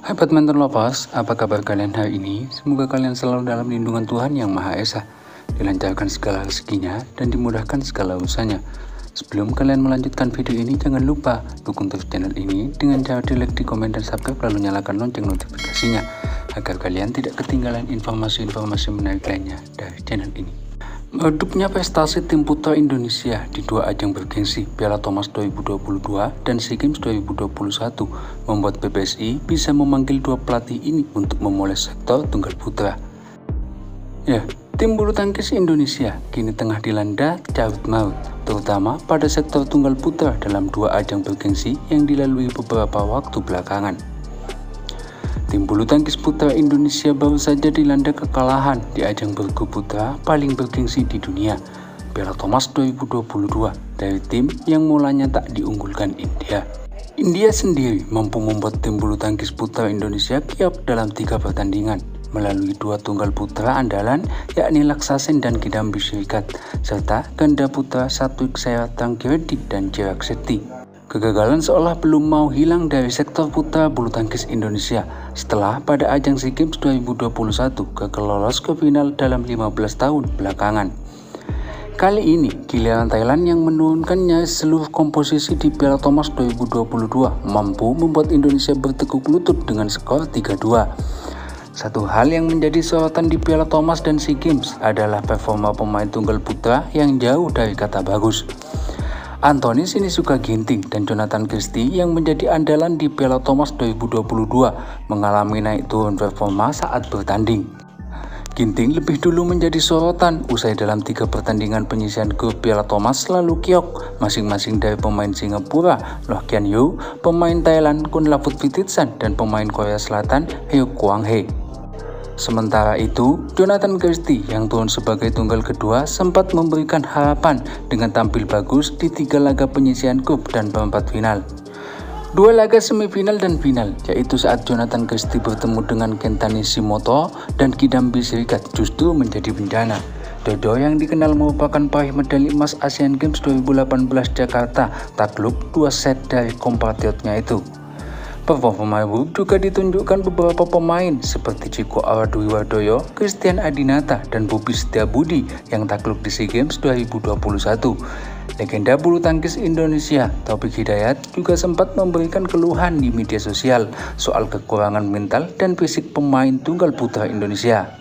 Hai badminton lovers, apa kabar kalian hari ini? Semoga kalian selalu dalam lindungan Tuhan Yang Maha Esa, dilancarkan segala rezekinya dan dimudahkan segala usahanya. Sebelum kalian melanjutkan video ini, jangan lupa dukung terus channel ini dengan cara di like, di komen, dan subscribe, lalu nyalakan lonceng notifikasinya agar kalian tidak ketinggalan informasi-informasi menarik lainnya dari channel ini. Meredupnya prestasi tim putra Indonesia di dua ajang bergengsi Piala Thomas 2022 dan SEA Games 2021 membuat PBSI bisa memanggil dua pelatih ini untuk memulai sektor tunggal putra. Ya, tim bulu tangkis Indonesia kini tengah dilanda carut marut, terutama pada sektor tunggal putra dalam dua ajang bergengsi yang dilalui beberapa waktu belakangan. Tim bulu tangkis putra Indonesia baru saja dilanda kekalahan di ajang bergu putra paling bergengsi di dunia, Piala Thomas 2022, dari tim yang mulanya tak diunggulkan India. India sendiri mampu membuat tim bulu tangkis putra Indonesia kiok dalam 3 pertandingan, melalui 2 tunggal putra andalan yakni Laksasen dan Kidambi Srikat, serta ganda putra Satwik Sayawatrangkirti dan Chirag Shetty. Kegagalan seolah belum mau hilang dari sektor putra bulu tangkis Indonesia setelah pada ajang SEA Games 2021 gagal lolos ke final dalam 15 tahun belakangan. Kali ini giliran Thailand yang menurunkannya seluruh komposisi di Piala Thomas 2022 mampu membuat Indonesia bertekuk lutut dengan skor 3-2. Satu hal yang menjadi sorotan di Piala Thomas dan SEA Games adalah performa pemain tunggal putra yang jauh dari kata bagus. Anthony Sinisuka Ginting dan Jonathan Christie yang menjadi andalan di Piala Thomas 2022 mengalami naik turun performa saat bertanding. Ginting lebih dulu menjadi sorotan usai dalam 3 pertandingan penyisihan grup Piala Thomas lalu kiok masing-masing dari pemain Singapura Loh Kian Yew, pemain Thailand Kunlavut Phititsan, dan pemain Korea Selatan Hyuk Kwang Hae. Sementara itu, Jonathan Christie yang turun sebagai tunggal kedua sempat memberikan harapan dengan tampil bagus di 3 laga penyisihan grup dan perempat final. 2 laga semifinal dan final, yaitu saat Jonathan Christie bertemu dengan Kenta Nishimoto dan Kidambi Srikat, justru menjadi bencana. Dodo yang dikenal merupakan peraih medali emas Asian Games 2018 Jakarta takluk 2 set dari kompatriotnya itu. Performa buruk juga ditunjukkan beberapa pemain seperti Ciko Aradwiwardoyo, Christian Adinata, dan Bobi Setiabudi yang takluk di SEA Games 2021. Legenda bulu tangkis Indonesia, Taufik Hidayat, juga sempat memberikan keluhan di media sosial soal kekurangan mental dan fisik pemain tunggal putra Indonesia.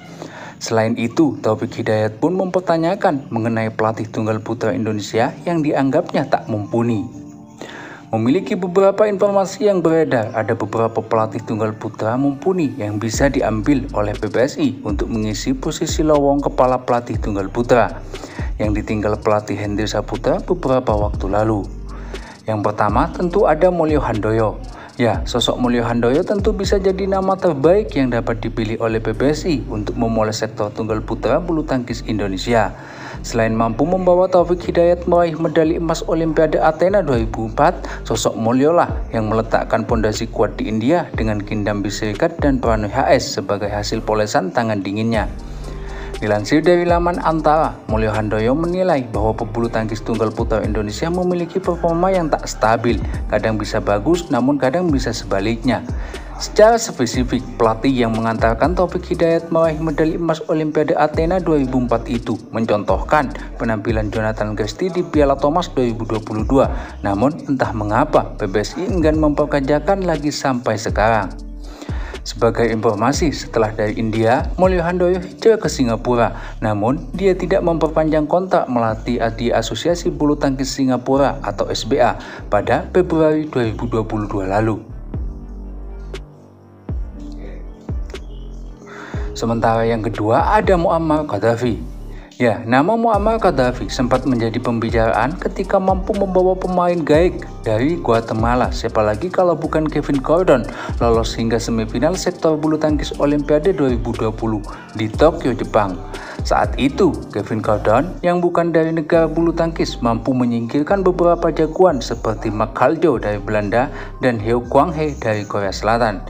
Selain itu, Taufik Hidayat pun mempertanyakan mengenai pelatih tunggal putra Indonesia yang dianggapnya tak mumpuni. Memiliki beberapa informasi yang beredar, ada beberapa pelatih tunggal putra mumpuni yang bisa diambil oleh PBSI untuk mengisi posisi lowong kepala pelatih tunggal putra yang ditinggal pelatih Hendry Saputra beberapa waktu lalu. Yang pertama tentu ada Mulyo Handoyo. Ya, sosok Mulyo Handoyo tentu bisa jadi nama terbaik yang dapat dipilih oleh PBSI untuk memulai sektor tunggal putra bulu tangkis Indonesia. Selain mampu membawa Taufik Hidayat meraih medali emas Olimpiade Athena 2004, sosok Mulyo lah yang meletakkan pondasi kuat di India dengan Kidambi Srikat dan Pranoy HS sebagai hasil polesan tangan dinginnya. Dilansir dari laman Antara, Mulyo Handoyo menilai bahwa pebulu tangkis tunggal putra Indonesia memiliki performa yang tak stabil, kadang bisa bagus namun kadang bisa sebaliknya. Secara spesifik, pelatih yang mengantarkan Taufik Hidayat meraih medali emas Olimpiade Athena 2004 itu mencontohkan penampilan Jonathan Christie di Piala Thomas 2022. Namun entah mengapa PBSI enggan memperkerjakan lagi sampai sekarang. Sebagai informasi, setelah dari India, Mulyo Handoyo hijrah ke Singapura. Namun, dia tidak memperpanjang kontrak melatih di Asosiasi Bulu Tangkis Singapura atau SBA pada Februari 2022 lalu. Sementara yang kedua ada Muammar Gaddafi. Ya, nama Muammar Gaddafi sempat menjadi pembicaraan ketika mampu membawa pemain gaik dari Guatemala, siapa lagi kalau bukan Kevin Gordon, lolos hingga semifinal sektor bulu tangkis Olimpiade 2020 di Tokyo, Jepang. Saat itu, Kevin Gordon yang bukan dari negara bulu tangkis mampu menyingkirkan beberapa jagoan seperti Mark Haljo dari Belanda dan Hyuk Kwang Hae dari Korea Selatan.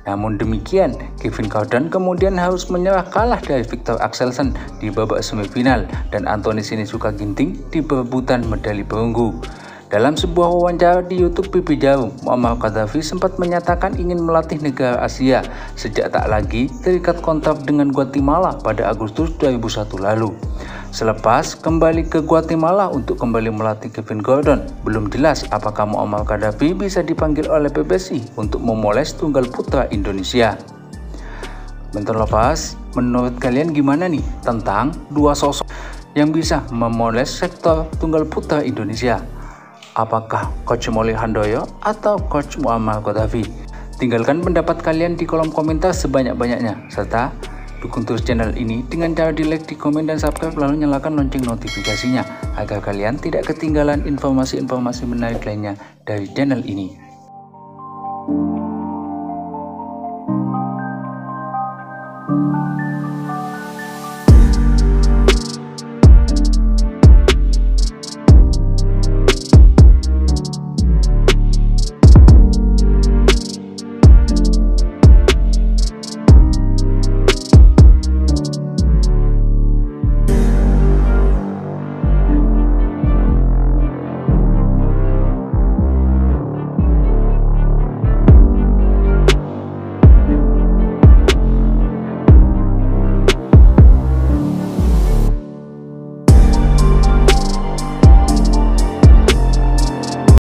Namun demikian, Kevin Gordon kemudian harus menyerah kalah dari Viktor Axelsen di babak semifinal dan Anthony Sinisuka Ginting di perebutan medali perunggu. Dalam sebuah wawancara di YouTube Pipi Jarum, Muammar Gaddafi sempat menyatakan ingin melatih negara Asia sejak tak lagi terikat kontrak dengan Guatemala pada Agustus 2001 lalu. Selepas kembali ke Guatemala untuk kembali melatih Kevin Gordon, belum jelas apakah Muammar Gaddafi bisa dipanggil oleh PBSI untuk memoles tunggal putra Indonesia. Bentar lepas, menurut kalian gimana nih tentang dua sosok yang bisa memoles sektor tunggal putra Indonesia? Apakah Coach Molly Handoyo atau Coach Muammar Gaddafi? Tinggalkan pendapat kalian di kolom komentar sebanyak-banyaknya, serta dukung terus channel ini dengan cara di like, di komen, dan subscribe, lalu nyalakan lonceng notifikasinya agar kalian tidak ketinggalan informasi-informasi menarik lainnya dari channel ini.